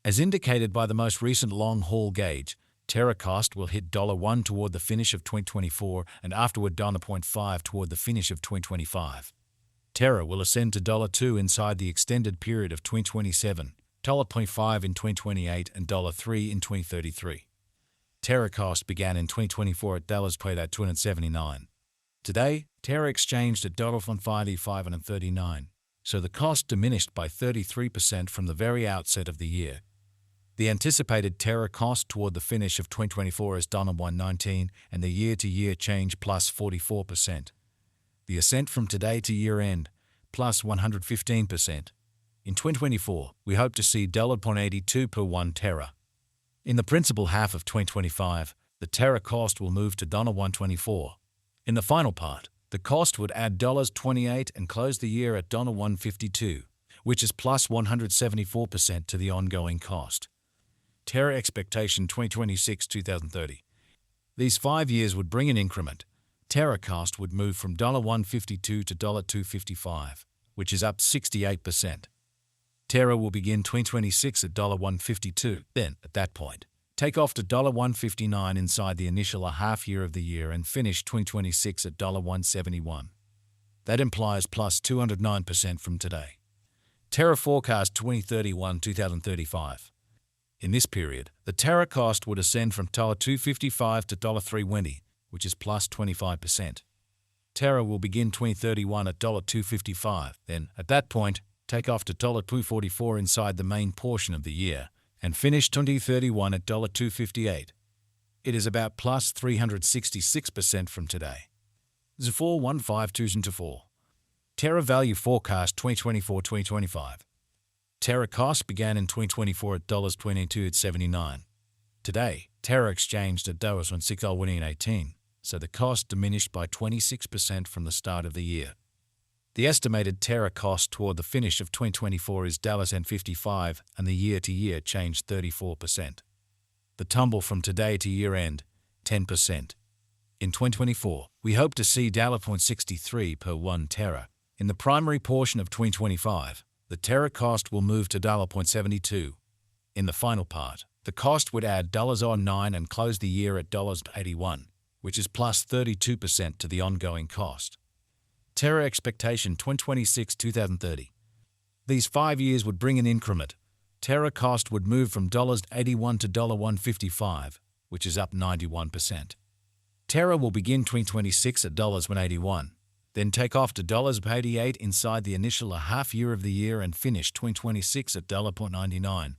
As indicated by the most recent long-haul gauge, Terra cost will hit $1 toward the finish of 2024 and afterward $0.5 toward the finish of 2025. Terra will ascend to $2 inside the extended period of 2027, $0.5 in 2028 and $3 in 2033. Terra cost began in 2024 at $279. Today, Terra exchanged at $539, so the cost diminished by 33% from the very outset of the year. The anticipated Terra cost toward the finish of 2024 is $119 and the year-to-year change plus 44%. The ascent from today to year-end plus 115%. In 2024, we hope to see $0.82 per 1 Terra. In the principal half of 2025, the Terra cost will move to $124. In the final part, the cost would add $28 and close the year at $152, which is plus 174% to the ongoing cost. Terra expectation 2026-2030. These 5 years would bring an increment. Terra cost would move from $152 to $255, which is up 68%. Terra will begin 2026 at $152. Then, at that point, take off to $159 inside the initial half year of the year and finish 2026 at $171. That implies plus 209% from today. Terra forecast 2031-2035. In this period, the Terra cost would ascend from $255 to $320, which is plus 25%. Terra will begin 2031 at $255, then, at that point, take off to $244 inside the main portion of the year, and finish 2031 at $258. It is about plus 366% from today. 41524. Terra value forecast 2024-2025. Terra cost began in 2024 at $22.79. Today, Terra exchanged at $16.18, so the cost diminished by 26% from the start of the year. The estimated Terra cost toward the finish of 2024 is $55 and the year-to-year change 34%. The tumble from today to year-end, 10%. In 2024, we hope to see $0.63 per 1 Terra. In the primary portion of 2025, the Terra cost will move to $0.72. In the final part, the cost would add $9 and close the year at $81, which is plus 32% to the ongoing cost. Terra expectation 2026-2030. These 5 years would bring an increment. Terra cost would move from $81 to $155, which is up 91%. Terra will begin 2026 at $181. Then take off to $88 inside the initial half year of the year and finish 2026 at $0.99.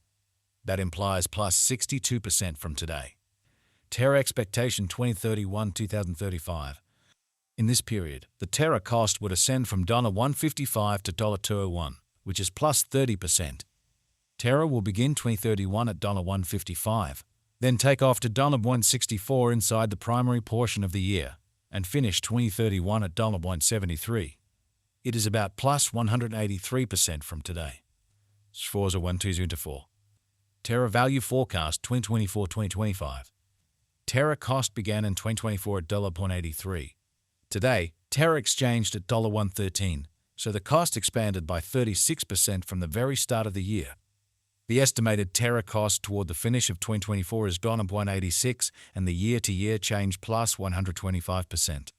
That implies plus 62% from today. Terra expectation 2031-2035. In this period, the Terra cost would ascend from $155 to $201, which is plus 30%. Terra will begin 2031 at $155, then take off to $164 inside the primary portion of the year, and finish 2031 at $173. It is about plus 183% from today. 41204. Terra value forecast 2024-2025. Terra cost began in 2024 at $0.83. Today, Terra exchanged at $113, so the cost expanded by 36% from the very start of the year. The estimated Terra cost toward the finish of 2024 is $186 and the year-to-year change plus 125%.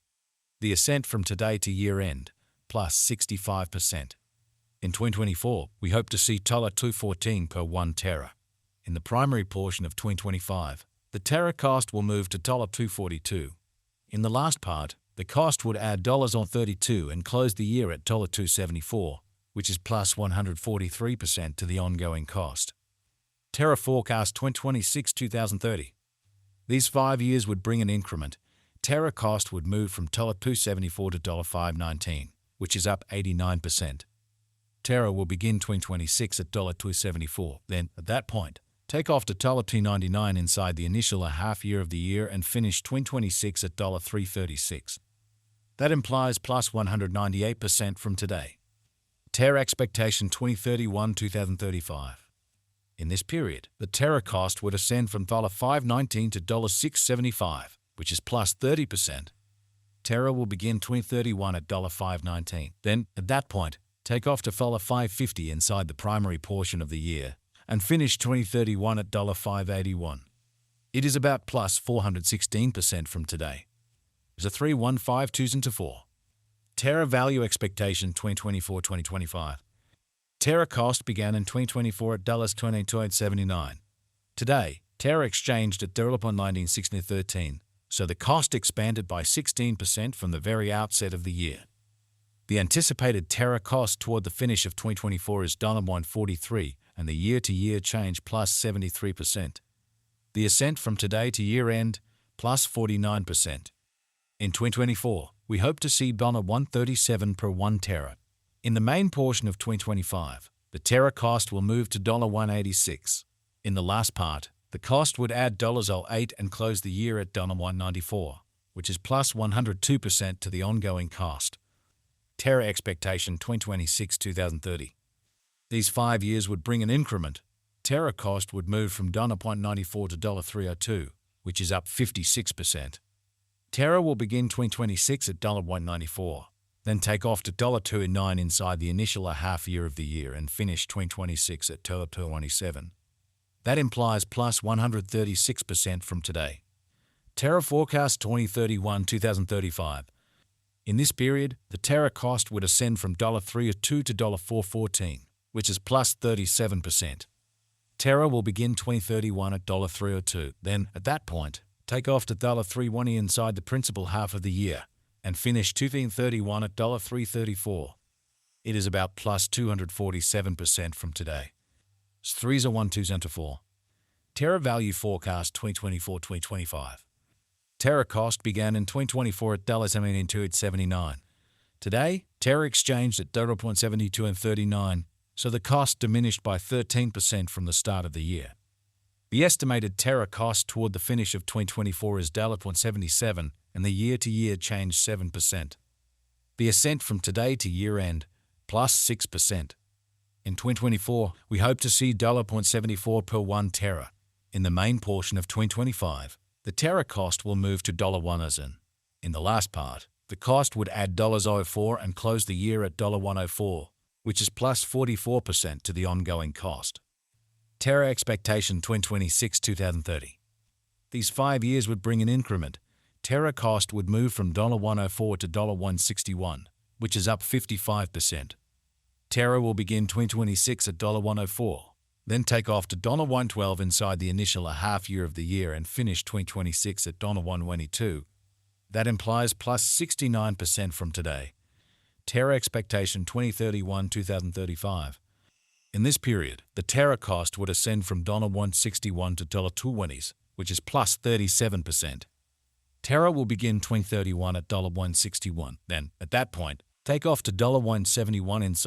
The ascent from today to year-end, plus 65%. In 2024, we hope to see $214 per 1 Terra. In the primary portion of 2025, the Terra cost will move to $242. In the last part, the cost would add $32 and close the year at $274. Which is plus 143% to the ongoing cost. Terra forecast 2026-2030. These 5 years would bring an increment. Terra cost would move from $274 to $519, which is up 89%. Terra will begin 2026 at $274. Then, at that point, take off to $299 inside the initial half year of the year and finish 2026 at $336. That implies plus 198% from today. Terra expectation 2031-2035. In this period, the Terra cost would ascend from $519 to $675, which is plus 30%. Terra will begin 2031 at $519. Then, at that point, take off to $550 inside the primary portion of the year and finish 2031 at $5.81. It is about plus 416% from today. It's a 3-1-5-2-4. Terra value expectation 2024-2025. Terra cost began in 2024 at $22.79. Today, Terra exchanged at $19.13, so the cost expanded by 16% from the very outset of the year. The anticipated Terra cost toward the finish of 2024 is $1.43, and the year-to-year change plus 73%. The ascent from today to year-end plus 49%. In 2024, we hope to see $1.37 per 1 Terra. In the main portion of 2025, the Terra cost will move to $1.86. In the last part, the cost would add $0.08 and close the year at $1.94, which is plus 102% to the ongoing cost. Terra expectation 2026-2030. These 5 years would bring an increment. Terra cost would move from $1.94 to $3.02, which is up 56%. Terra will begin 2026 at $1.94, then take off to $2.29 inside the initial half year of the year and finish 2026 at $2.27. That implies plus 136% from today. Terra forecast 2031-2035. In this period, the Terra cost would ascend from $3.02 to $4.14, which is plus 37%. Terra will begin 2031 at $3.02, then, at that point, take off to $3.20 inside the principal half of the year, and finish 2031 at $3.34. It is about plus 247% from today. 3-1-2-4. Terra value forecast 2024-2025. Terra cost began in 2024 at $79. Today, Terra exchanged at $0.7239, so the cost diminished by 13% from the start of the year. The estimated Terra cost toward the finish of 2024 is $0.77, and the year-to-year change 7%. The ascent from today to year-end, plus 6%. In 2024, we hope to see $0.74 per 1 Terra. In the main portion of 2025, the Terra cost will move to $1. In the last part, the cost would add $0.04 and close the year at $1.04, which is plus 44% to the ongoing cost. Terra expectation 2026-2030. These 5 years would bring an increment. Terra cost would move from $1.04 to $1.61, which is up 55%. Terra will begin 2026 at $1.04, then take off to $1.12 inside the initial half year of the year and finish 2026 at $1.22. That implies plus 69% from today. Terra expectation 2031-2035. In this period, the Terra cost would ascend from $1.61 to $2.20, which is plus 37%. Terra will begin 2031 at $1.61, then, at that point, take off to $1.71 inside